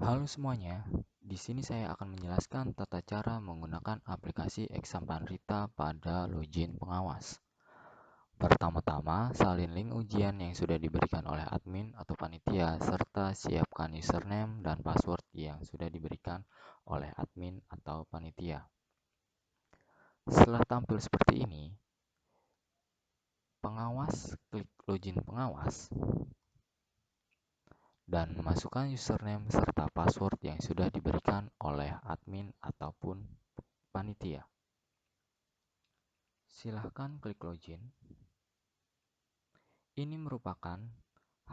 Halo semuanya, di sini saya akan menjelaskan tata cara menggunakan aplikasi Exampanrita pada login pengawas. Pertama-tama, salin link ujian yang sudah diberikan oleh admin atau panitia, serta siapkan username dan password yang sudah diberikan oleh admin atau panitia. Setelah tampil seperti ini, pengawas klik login pengawas dan masukkan username serta password yang sudah diberikan oleh admin ataupun panitia. Silahkan klik login. Ini merupakan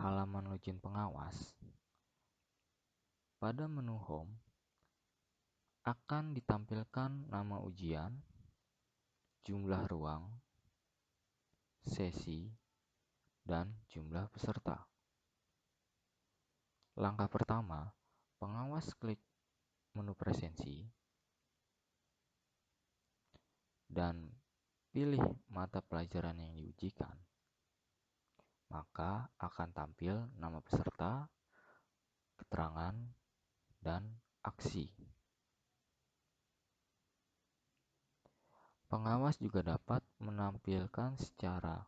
halaman login pengawas. Pada menu home akan ditampilkan nama ujian, jumlah ruang, sesi, dan jumlah peserta. Langkah pertama, pengawas klik menu presensi dan pilih mata pelajaran yang diujikan. Maka akan tampil nama peserta, keterangan, dan aksi. Pengawas juga dapat menampilkan secara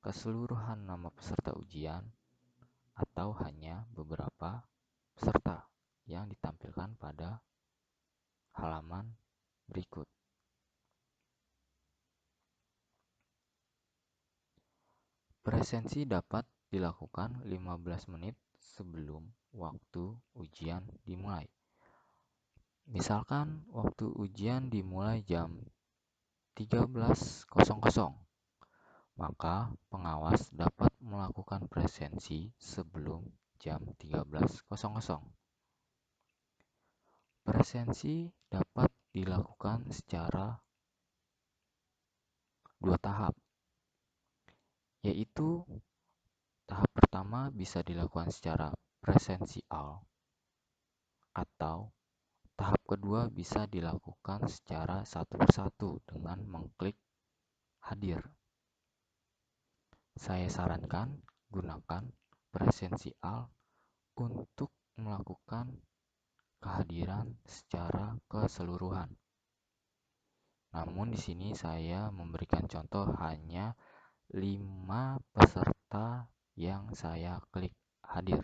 keseluruhan nama peserta ujian atau hanya beberapa peserta yang ditampilkan pada halaman berikut. Presensi dapat dilakukan 15 menit sebelum waktu ujian dimulai. Misalkan waktu ujian dimulai jam 13.00, maka pengawas dapat melakukan presensi sebelum jam 13.00. Presensi dapat dilakukan secara dua tahap, yaitu tahap pertama bisa dilakukan secara presensial atau tahap kedua bisa dilakukan secara satu persatu dengan mengklik hadir. Saya sarankan gunakan presensial untuk melakukan kehadiran secara keseluruhan. Namun di sini saya memberikan contoh hanya 5 peserta yang saya klik hadir.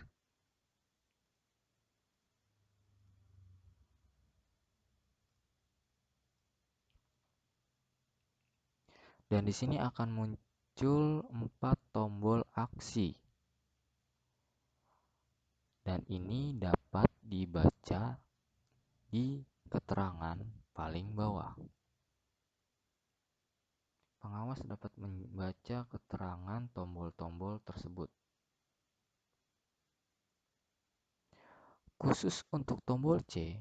Dan di sini akan muncul 4 tombol aksi. Dan ini dapat dibaca di keterangan paling bawah. Pengawas dapat membaca keterangan tombol-tombol tersebut. Khusus untuk tombol C,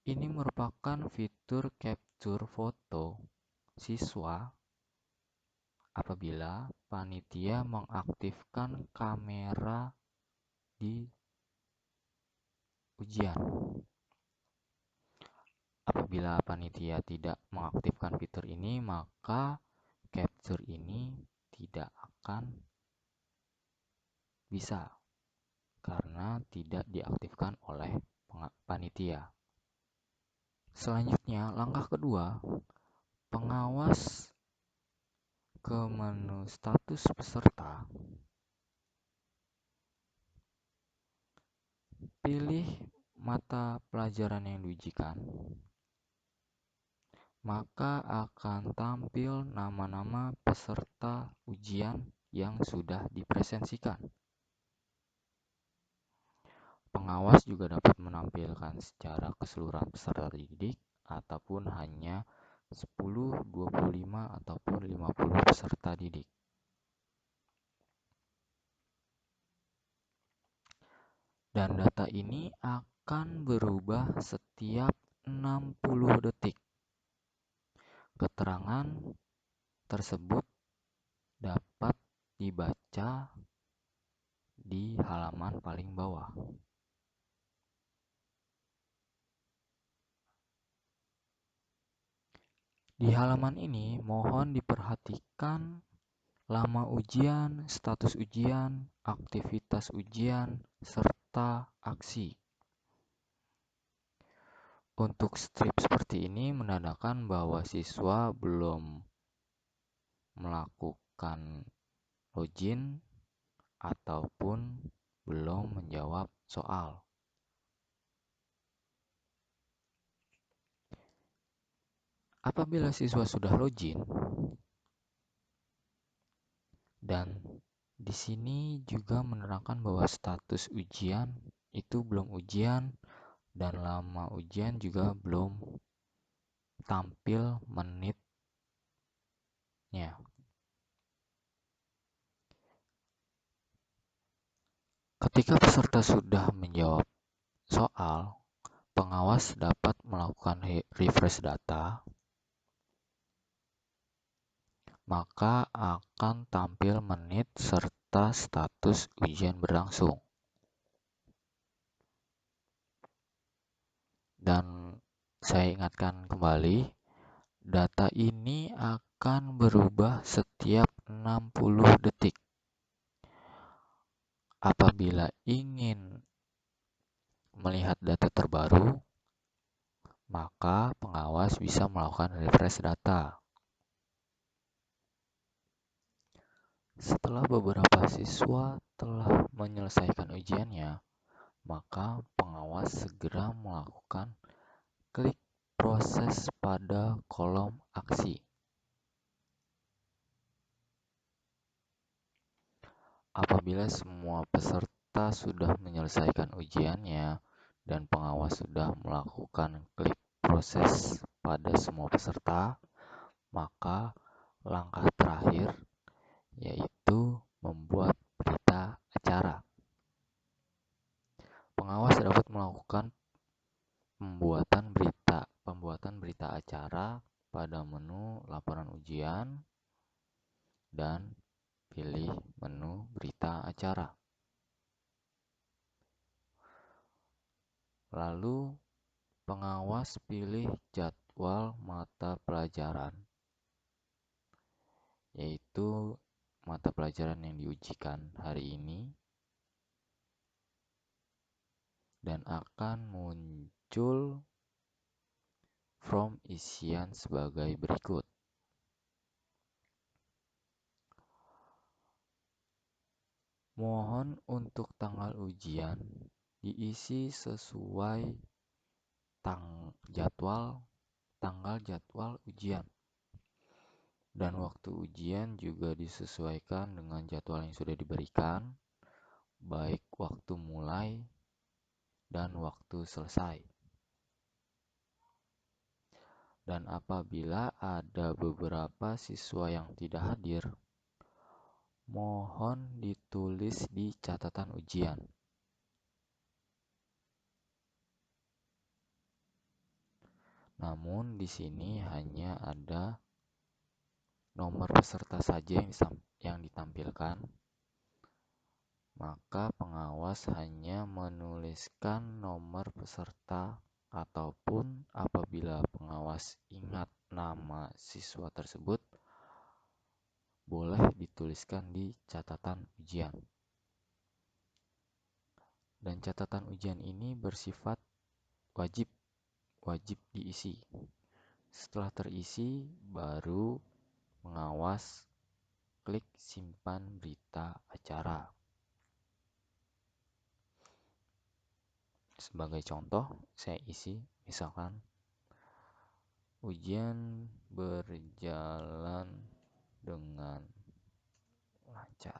ini merupakan fitur capture foto siswa apabila panitia mengaktifkan kamera di ujian. Apabila panitia tidak mengaktifkan fitur ini, maka capture ini tidak akan bisa karena tidak diaktifkan oleh panitia. Selanjutnya, langkah kedua, pengawas ke menu status peserta. Pilih mata pelajaran yang diujikan. Maka akan tampil nama-nama peserta ujian yang sudah dipresensikan. Pengawas juga dapat menampilkan secara keseluruhan peserta didik ataupun hanya 10, 25, ataupun 50 peserta didik. Dan data ini akan berubah setiap 60 detik. Keterangan tersebut dapat dibaca di halaman paling bawah. Di halaman ini, mohon diperhatikan lama ujian, status ujian, aktivitas ujian, serta aksi. Untuk strip seperti ini menandakan bahwa siswa belum melakukan login ataupun belum menjawab soal. Apabila siswa sudah login, dan di sini juga menerangkan bahwa status ujian itu belum ujian dan lama ujian juga belum tampil menitnya. Ketika peserta sudah menjawab soal, pengawas dapat melakukan refresh data, maka akan tampil menit serta status ujian berlangsung. Dan saya ingatkan kembali, data ini akan berubah setiap 60 detik. Apabila ingin melihat data terbaru, maka pengawas bisa melakukan refresh data. Setelah beberapa siswa telah menyelesaikan ujiannya, maka pengawas segera melakukan klik proses pada kolom aksi. Apabila semua peserta sudah menyelesaikan ujiannya dan pengawas sudah melakukan klik proses pada semua peserta, maka langkah terakhir yaitu membuat berita acara. Pengawas dapat melakukan pembuatan berita acara pada menu laporan ujian dan pilih menu berita acara. Lalu pengawas pilih jadwal mata pelajaran, yaitu mata pelajaran yang diujikan hari ini, dan akan muncul form isian sebagai berikut. Mohon untuk tanggal ujian diisi sesuai tanggal jadwal ujian, dan waktu ujian juga disesuaikan dengan jadwal yang sudah diberikan, baik waktu mulai dan waktu selesai. Dan apabila ada beberapa siswa yang tidak hadir, mohon ditulis di catatan ujian. Namun di sini hanya ada nomor peserta saja yang ditampilkan, maka pengawas hanya menuliskan nomor peserta, ataupun apabila pengawas ingat nama siswa tersebut, boleh dituliskan di catatan ujian. Dan catatan ujian ini bersifat wajib diisi. Setelah terisi, baru pengawas klik simpan berita acara. Sebagai contoh, saya isi misalkan ujian berjalan dengan lancar.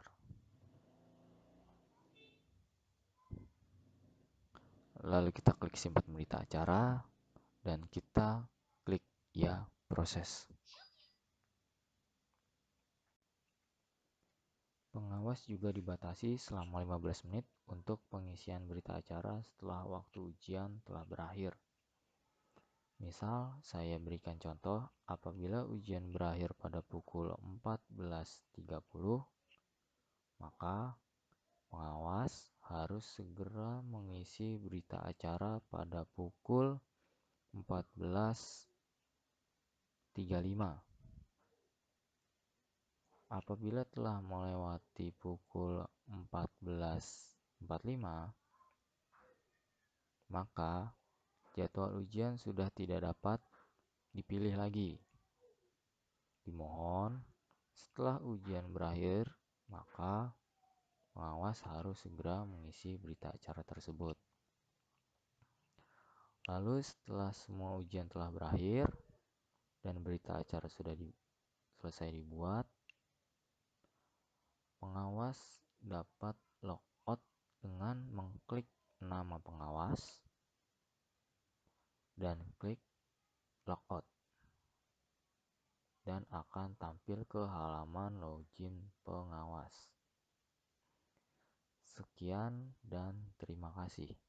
Lalu kita klik simpan berita acara dan kita klik ya proses. Pengawas juga dibatasi selama 15 menit untuk pengisian berita acara setelah waktu ujian telah berakhir. Misal, saya berikan contoh, apabila ujian berakhir pada pukul 14.30, maka pengawas harus segera mengisi berita acara pada pukul 14.35. Apabila telah melewati pukul 14.45, maka jadwal ujian sudah tidak dapat dipilih lagi. Dimohon, setelah ujian berakhir, maka pengawas harus segera mengisi berita acara tersebut. Lalu setelah semua ujian telah berakhir dan berita acara sudah selesai dibuat, pengawas dapat logout dengan mengklik nama pengawas dan klik logout, dan akan tampil ke halaman login pengawas. Sekian dan terima kasih.